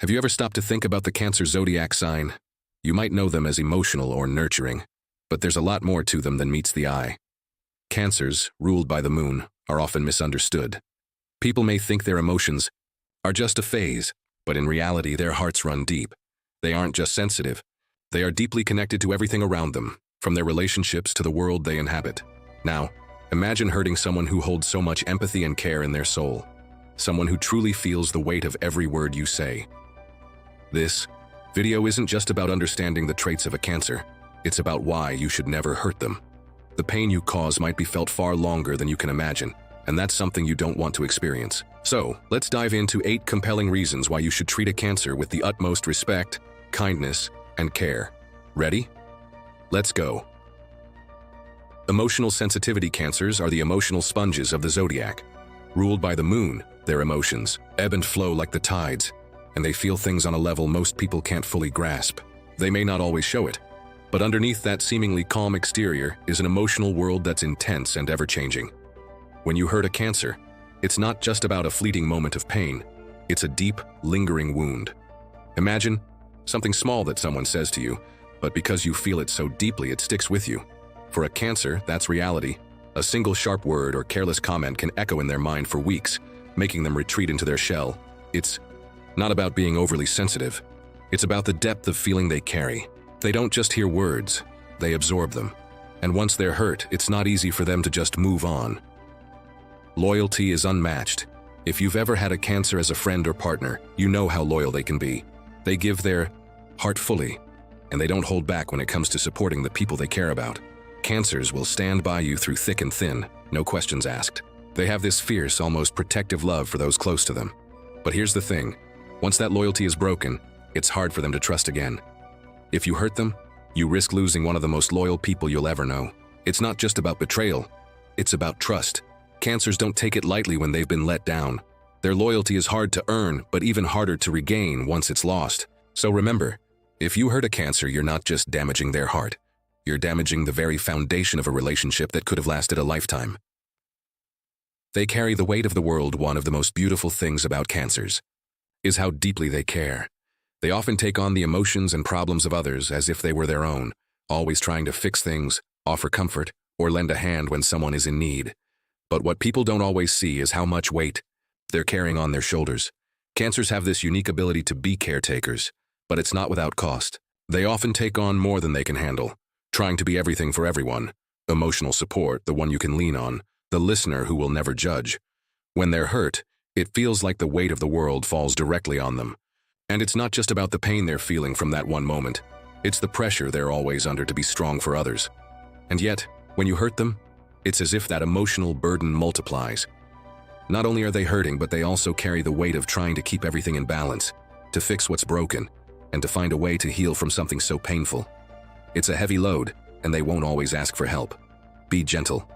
Have you ever stopped to think about the Cancer zodiac sign? You might know them as emotional or nurturing, but there's a lot more to them than meets the eye. Cancers, ruled by the moon, are often misunderstood. People may think their emotions are just a phase, but in reality their hearts run deep. They aren't just sensitive. They are deeply connected to everything around them, from their relationships to the world they inhabit. Now, imagine hurting someone who holds so much empathy and care in their soul. Someone who truly feels the weight of every word you say. This video isn't just about understanding the traits of a Cancer. It's about why you should never hurt them. The pain you cause might be felt far longer than you can imagine, and that's something you don't want to experience. So, let's dive into 8 compelling reasons why you should treat a Cancer with the utmost respect, kindness, and care. Ready? Let's go. Emotional sensitivity. Cancers are the emotional sponges of the zodiac. Ruled by the moon, their emotions ebb and flow like the tides, and they feel things on a level most people can't fully grasp. They may not always show it, but underneath that seemingly calm exterior is an emotional world that's intense and ever-changing. When you hurt a Cancer, it's not just about a fleeting moment of pain. It's a deep, lingering wound. Imagine something small that someone says to you, but because you feel it so deeply, it sticks with you. For a Cancer, that's reality. A single sharp word or careless comment can echo in their mind for weeks, making them retreat into their shell. It's not about being overly sensitive. It's about the depth of feeling they carry. They don't just hear words, they absorb them. And once they're hurt, it's not easy for them to just move on. Loyalty is unmatched. If you've ever had a Cancer as a friend or partner, you know how loyal they can be. They give their heart fully, and they don't hold back when it comes to supporting the people they care about. Cancers will stand by you through thick and thin, no questions asked. They have this fierce, almost protective love for those close to them. But here's the thing. Once that loyalty is broken, it's hard for them to trust again. If you hurt them, you risk losing one of the most loyal people you'll ever know. It's not just about betrayal, it's about trust. Cancers don't take it lightly when they've been let down. Their loyalty is hard to earn, but even harder to regain once it's lost. So remember, if you hurt a Cancer, you're not just damaging their heart. You're damaging the very foundation of a relationship that could have lasted a lifetime. They carry the weight of the world. One of the most beautiful things about Cancers is how deeply they care. They often take on the emotions and problems of others as if they were their own, always trying to fix things, offer comfort, or lend a hand when someone is in need. But what people don't always see is how much weight they're carrying on their shoulders. Cancers have this unique ability to be caretakers, but it's not without cost. They often take on more than they can handle, trying to be everything for everyone. Emotional support, the one you can lean on, the listener who will never judge. When they're hurt, it feels like the weight of the world falls directly on them. And it's not just about the pain they're feeling from that one moment. It's the pressure they're always under to be strong for others. And yet, when you hurt them, it's as if that emotional burden multiplies. Not only are they hurting, but they also carry the weight of trying to keep everything in balance, to fix what's broken, and to find a way to heal from something so painful. It's a heavy load, and they won't always ask for help. Be gentle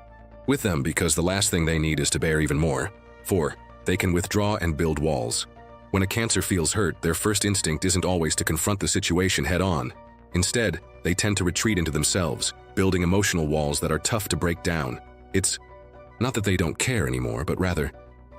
with them, because the last thing they need is to bear even more. 4. They can withdraw and build walls. When a Cancer feels hurt, their first instinct isn't always to confront the situation head-on. Instead, they tend to retreat into themselves, building emotional walls that are tough to break down. It's not that they don't care anymore, but rather,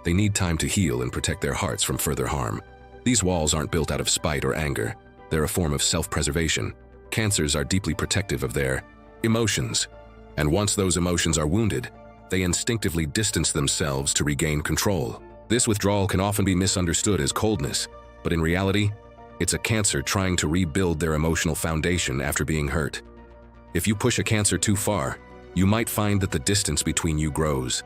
they need time to heal and protect their hearts from further harm. These walls aren't built out of spite or anger. They're a form of self-preservation. Cancers are deeply protective of their emotions, and once those emotions are wounded, they instinctively distance themselves to regain control. This withdrawal can often be misunderstood as coldness, but in reality, it's a Cancer trying to rebuild their emotional foundation after being hurt. If you push a Cancer too far, you might find that the distance between you grows,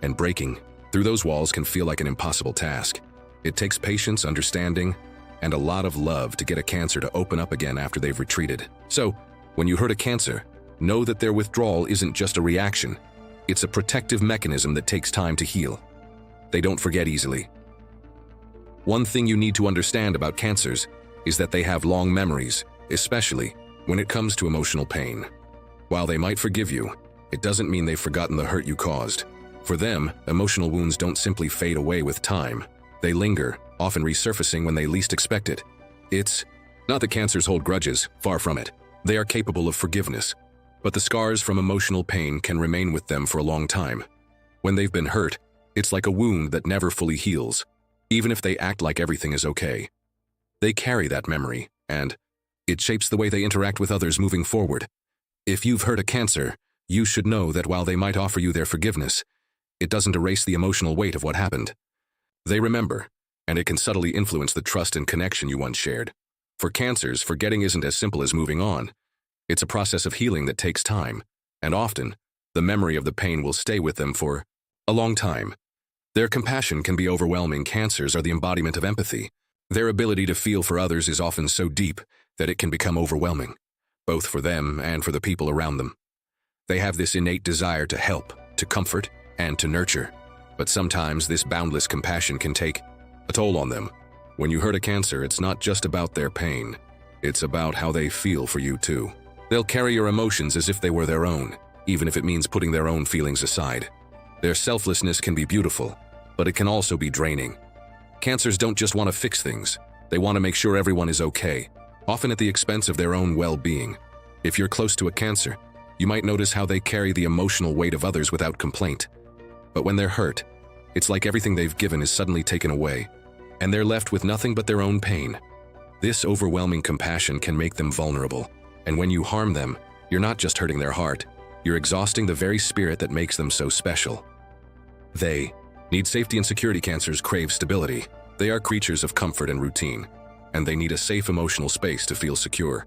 and breaking through those walls can feel like an impossible task. It takes patience, understanding, and a lot of love to get a Cancer to open up again after they've retreated. So, when you hurt a Cancer, know that their withdrawal isn't just a reaction. It's a protective mechanism that takes time to heal. They don't forget easily. One thing you need to understand about Cancers is that they have long memories, especially when it comes to emotional pain. While they might forgive you, it doesn't mean they've forgotten the hurt you caused. For them, emotional wounds don't simply fade away with time. They linger, often resurfacing when they least expect it. It's not that Cancers hold grudges, far from it. They are capable of forgiveness, but the scars from emotional pain can remain with them for a long time. When they've been hurt, it's like a wound that never fully heals, even if they act like everything is okay. They carry that memory, and it shapes the way they interact with others moving forward. If you've hurt a Cancer, you should know that while they might offer you their forgiveness, it doesn't erase the emotional weight of what happened. They remember, and it can subtly influence the trust and connection you once shared. For Cancers, forgetting isn't as simple as moving on. It's a process of healing that takes time, and often, the memory of the pain will stay with them for a long time. Their compassion can be overwhelming. Cancers are the embodiment of empathy. Their ability to feel for others is often so deep that it can become overwhelming, both for them and for the people around them. They have this innate desire to help, to comfort, and to nurture. But sometimes this boundless compassion can take a toll on them. When you hurt a Cancer, it's not just about their pain. It's about how they feel for you too. They'll carry your emotions as if they were their own, even if it means putting their own feelings aside. Their selflessness can be beautiful, but it can also be draining. Cancers don't just want to fix things. They want to make sure everyone is okay, often at the expense of their own well-being. If you're close to a Cancer, you might notice how they carry the emotional weight of others without complaint. But when they're hurt, it's like everything they've given is suddenly taken away, and they're left with nothing but their own pain. This overwhelming compassion can make them vulnerable, and when you harm them, you're not just hurting their heart, you're exhausting the very spirit that makes them so special. They need safety and security. Cancers crave stability. They are creatures of comfort and routine, and they need a safe emotional space to feel secure.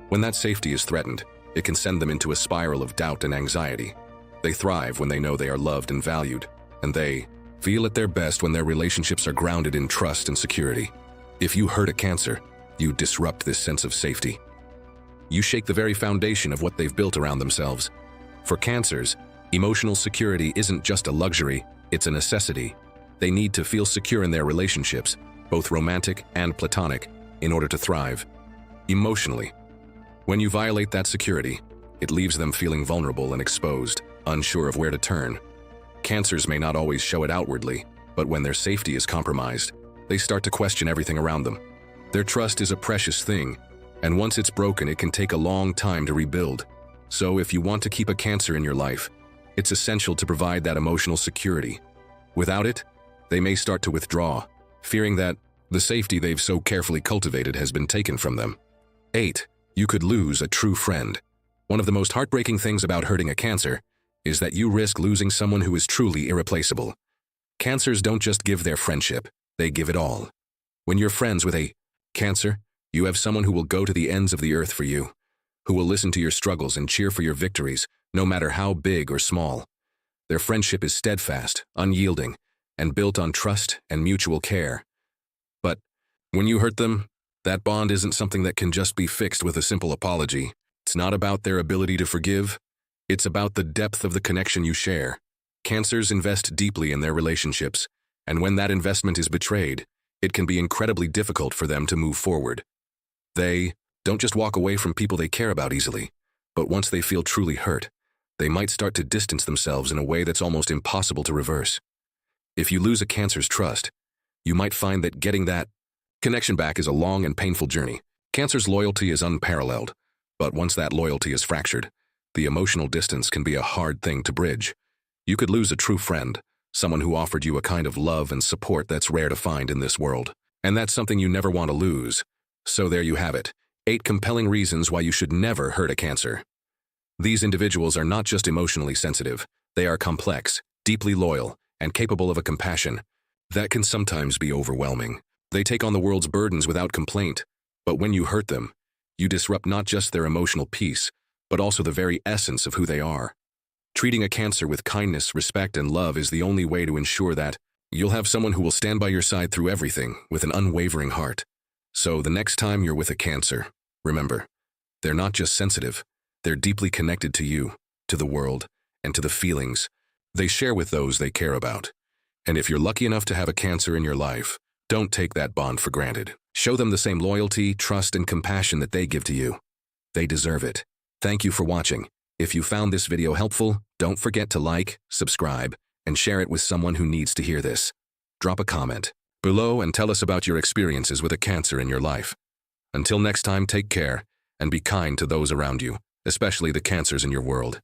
When that safety is threatened, it can send them into a spiral of doubt and anxiety. They thrive when they know they are loved and valued, and they feel at their best when their relationships are grounded in trust and security. If you hurt a Cancer, you disrupt this sense of safety. You shake the very foundation of what they've built around themselves. For Cancers, emotional security isn't just a luxury, it's a necessity. They need to feel secure in their relationships, both romantic and platonic, in order to thrive emotionally. When you violate that security, it leaves them feeling vulnerable and exposed, unsure of where to turn. Cancers may not always show it outwardly, but when their safety is compromised, they start to question everything around them. Their trust is a precious thing, and once it's broken, it can take a long time to rebuild. So if you want to keep a Cancer in your life, it's essential to provide that emotional security. Without it, they may start to withdraw, fearing that the safety they've so carefully cultivated has been taken from them. 8. You could lose a true friend. One of the most heartbreaking things about hurting a Cancer is that you risk losing someone who is truly irreplaceable. Cancers don't just give their friendship, they give it all. When you're friends with a Cancer, you have someone who will go to the ends of the earth for you, who will listen to your struggles and cheer for your victories, no matter how big or small. Their friendship is steadfast, unyielding, and built on trust and mutual care. But when you hurt them, that bond isn't something that can just be fixed with a simple apology. It's not about their ability to forgive. It's about the depth of the connection you share. Cancers invest deeply in their relationships, and when that investment is betrayed, it can be incredibly difficult for them to move forward. They don't just walk away from people they care about easily, but once they feel truly hurt, they might start to distance themselves in a way that's almost impossible to reverse. If you lose a Cancer's trust, you might find that getting that connection back is a long and painful journey. Cancer's loyalty is unparalleled, but once that loyalty is fractured, the emotional distance can be a hard thing to bridge. You could lose a true friend, someone who offered you a kind of love and support that's rare to find in this world. And that's something you never want to lose. So there you have it. 8 compelling reasons why you should never hurt a Cancer. These individuals are not just emotionally sensitive, they are complex, deeply loyal, and capable of a compassion that can sometimes be overwhelming. They take on the world's burdens without complaint, but when you hurt them, you disrupt not just their emotional peace, but also the very essence of who they are. Treating a Cancer with kindness, respect, and love is the only way to ensure that you'll have someone who will stand by your side through everything with an unwavering heart. So the next time you're with a Cancer, remember, they're not just sensitive, they're deeply connected to you, to the world, and to the feelings they share with those they care about. And if you're lucky enough to have a Cancer in your life, don't take that bond for granted. Show them the same loyalty, trust, and compassion that they give to you. They deserve it. Thank you for watching. If you found this video helpful, don't forget to like, subscribe, and share it with someone who needs to hear this. Drop a comment below and tell us about your experiences with a Cancer in your life. Until next time, take care and be kind to those around you, especially the Cancers in your world.